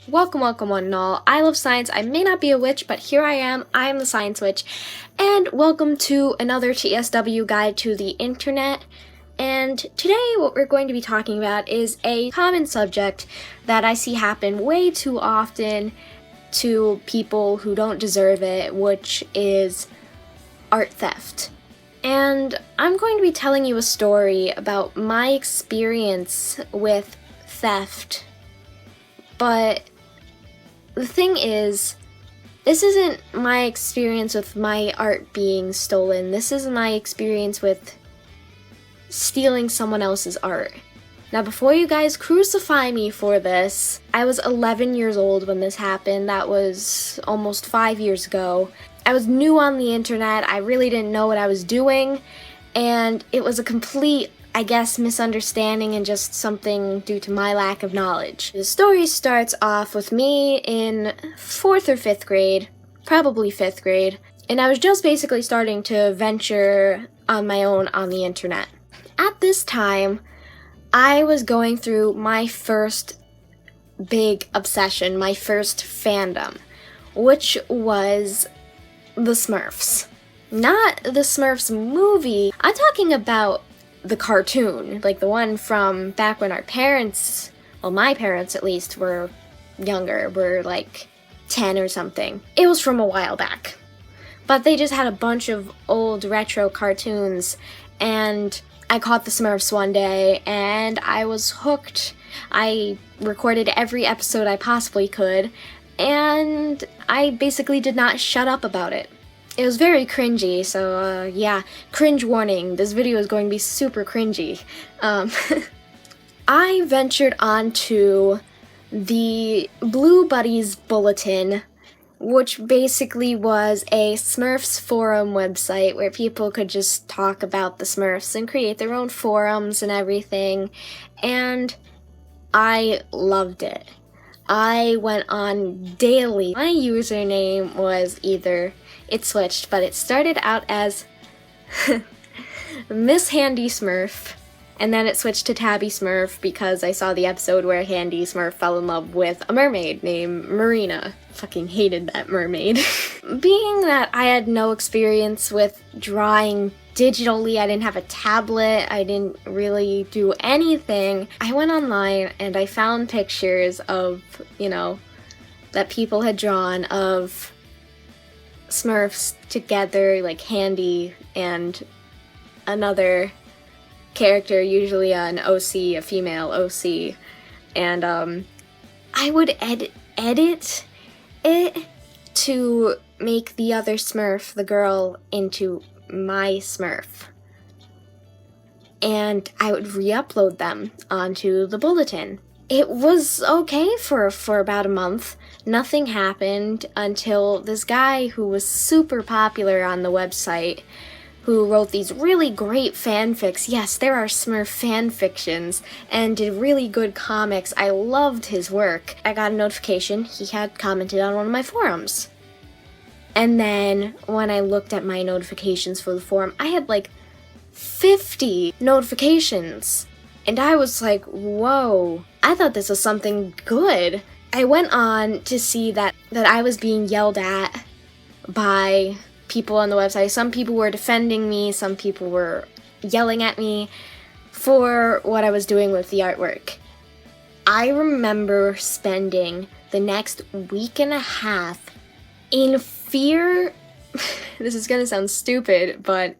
Welcome one and all. I love science. I may not be a witch, but here I am the Science Witch. And welcome to another TSW guide to the internet. And today what we're going to be talking about is a common subject that I see happen way too often to people who don't deserve it, which is art theft. And I'm going to be telling you a story about my experience with theft. But the thing is, this isn't my experience with my art being stolen. This is my experience with stealing someone else's art. Now, before you guys crucify me for this, I was 11 years old when this happened. That was almost 5 years ago. I was new on the internet. I really didn't know what I was doing, and it was a complete, I guess, misunderstanding and just something due to my lack of knowledge. The story starts off with me in 4th or 5th grade, probably 5th grade, and I was just basically starting to venture on my own on the internet. At this time, I was going through my first big obsession, my first fandom, which was the Smurfs. Not the Smurfs movie, I'm talking about the cartoon, like the one from back when our parents, well, my parents at least, were younger, were like 10 or something. It was from a while back. But they just had a bunch of old retro cartoons, and I caught the Smurfs one day, and I was hooked. I recorded every episode I possibly could, and I basically did not shut up about it. It was very cringy, so yeah, cringe warning. This video is going to be super cringy. I ventured onto the Blue Buddies Bulletin, which basically was a Smurfs forum website where people could just talk about the Smurfs and create their own forums and everything, and I loved it. I went on daily. My username was it switched, but it started out as Miss Handy Smurf, and then it switched to Tabby Smurf because I saw the episode where Handy Smurf fell in love with a mermaid named Marina. Fucking hated that mermaid. Being that I had no experience with drawing digitally, I didn't have a tablet, I didn't really do anything, I went online and I found pictures of, that people had drawn of Smurfs together, like Handy and another character, usually an OC, a female OC, and I would edit it to make the other Smurf, the girl, into my Smurf, and I would re-upload them onto the bulletin. It was okay for about a month. Nothing happened until this guy who was super popular on the website, who wrote these really great fanfics. Yes, there are Smurf fanfictions, and did really good comics. I loved his work. I got a notification he had commented on one of my forums. And then when I looked at my notifications for the forum, I had like 50 notifications. And I was like, whoa, I thought this was something good. I went on to see that I was being yelled at by people on the website. Some people were defending me, some people were yelling at me for what I was doing with the artwork. I remember spending the next week and a half in fear. This is gonna sound stupid, but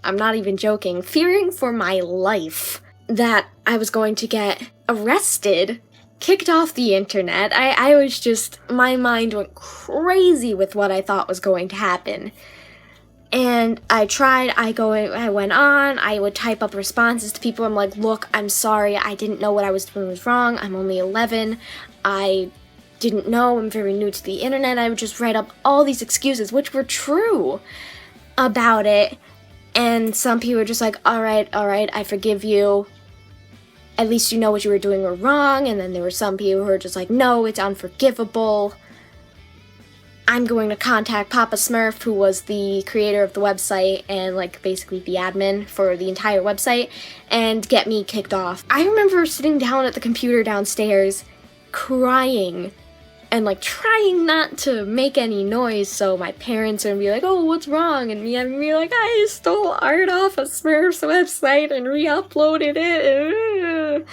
I'm not even joking. Fearing for my life that I was going to get arrested, kicked off the internet. I was just, my mind went crazy with what I thought was going to happen. And I went on, I would type up responses to people. I'm like, look, I'm sorry, I didn't know what I was doing was wrong. I'm only 11. I didn't know, I'm very new to the internet. I would just write up all these excuses, which were true, about it. And some people were just like, all right, I forgive you. At least you know what you were doing were wrong. And then there were some people who were just like, no, it's unforgivable. I'm going to contact Papa Smurf, who was the creator of the website and like basically the admin for the entire website, and get me kicked off. I remember sitting down at the computer downstairs crying and like trying not to make any noise so my parents would be like, oh, what's wrong? And me, I'd be like, I stole art off a Smurfs website and re-uploaded it.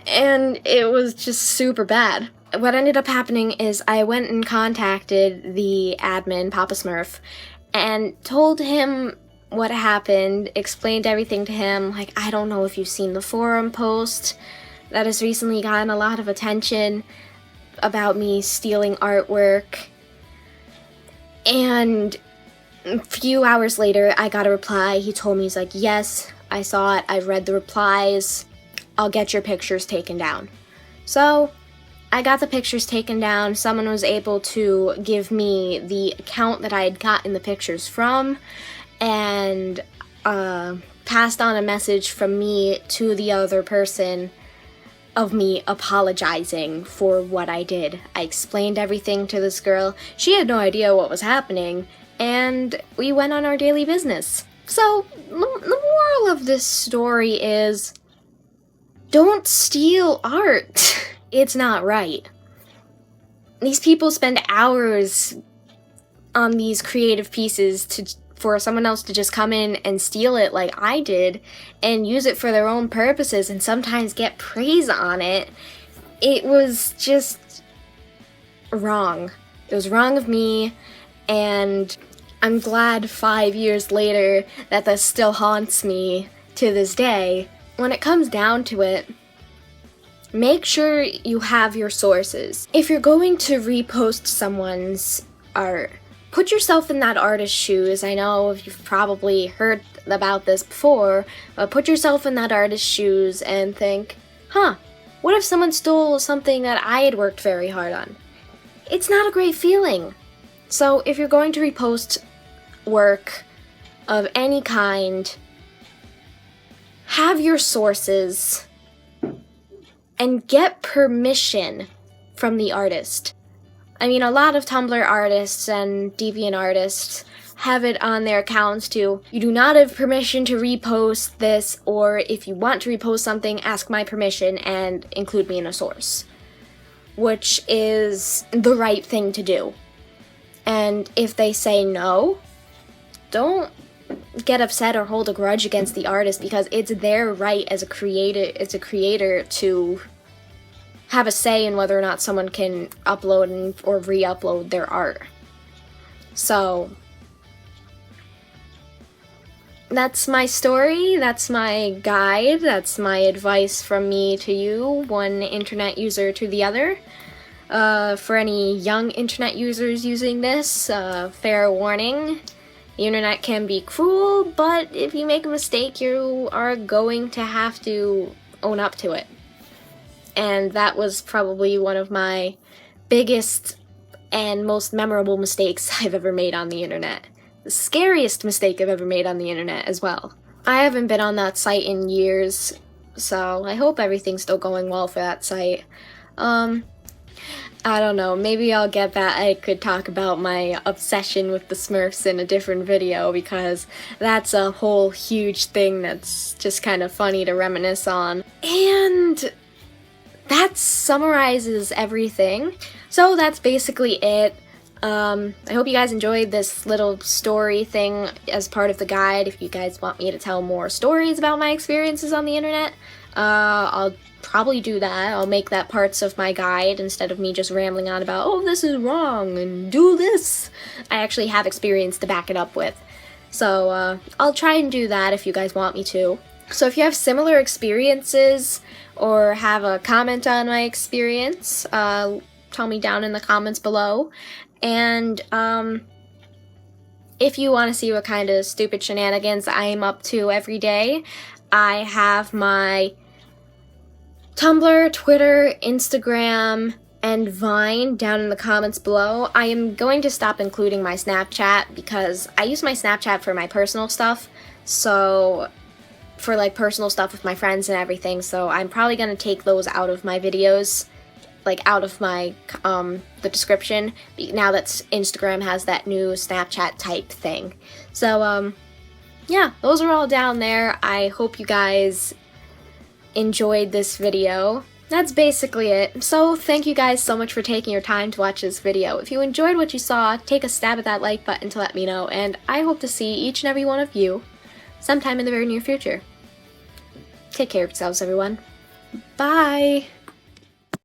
And it was just super bad. What ended up happening is I went and contacted the admin, Papa Smurf, and told him what happened, explained everything to him. Like, I don't know if you've seen the forum post that has recently gotten a lot of attention about me stealing artwork. And a few hours later, I got a reply. He told me, he's like, yes, I saw it. I've read the replies. I'll get your pictures taken down. So I got the pictures taken down. Someone was able to give me the account that I had gotten the pictures from, and passed on a message from me to the other person of me apologizing for what I did. I explained everything to this girl. She had no idea what was happening, and we went on our daily business. So, the moral of this story is, don't steal art. It's not right. These people spend hours on these creative pieces for someone else to just come in and steal it like I did and use it for their own purposes and sometimes get praise on it. It was just wrong. It was wrong of me, and I'm glad 5 years later that this still haunts me to this day. When it comes down to it, make sure you have your sources. If you're going to repost someone's art, put yourself in that artist's shoes. I know you've probably heard about this before, but put yourself in that artist's shoes and think, what if someone stole something that I had worked very hard on? It's not a great feeling. So if you're going to repost work of any kind, have your sources and get permission from the artist. I mean, a lot of Tumblr artists and Deviant artists have it on their accounts too. You do not have permission to repost this, or if you want to repost something, ask my permission and include me in a source, which is the right thing to do. And if they say no, don't get upset or hold a grudge against the artist, because it's their right as a creator to have a say in whether or not someone can upload or re-upload their art. So that's my story, that's my guide, that's my advice from me to you, one internet user to the other. For any young internet users using this, fair warning, the internet can be cruel, but if you make a mistake, you are going to have to own up to it. And that was probably one of my biggest and most memorable mistakes I've ever made on the internet. The scariest mistake I've ever made on the internet as well. I haven't been on that site in years, so I hope everything's still going well for that site. I don't know, maybe I'll get back. I could talk about my obsession with the Smurfs in a different video, because that's a whole huge thing that's just kind of funny to reminisce on. And that summarizes everything. So that's basically it. I hope you guys enjoyed this little story thing as part of the guide. If you guys want me to tell more stories about my experiences on the internet, I'll probably do that. I'll make that parts of my guide instead of me just rambling on about, oh, this is wrong and do this. I actually have experience to back it up with. So I'll try and do that if you guys want me to. So if you have similar experiences or have a comment on my experience, tell me down in the comments below. And if you want to see what kind of stupid shenanigans I'm up to every day, I have my Tumblr, Twitter, Instagram, and Vine down in the comments below. I am going to stop including my Snapchat because I use my Snapchat for my personal stuff, so for like personal stuff with my friends and everything, so I'm probably going to take those out of my videos, like out of my the description, now that Instagram has that new Snapchat type thing. So yeah, those are all down there. I hope you guys enjoyed this video. That's basically it. So thank you guys so much for taking your time to watch this video. If you enjoyed what you saw, take a stab at that like button to let me know, and I hope to see each and every one of you sometime in the very near future. Take care of yourselves, everyone. Bye!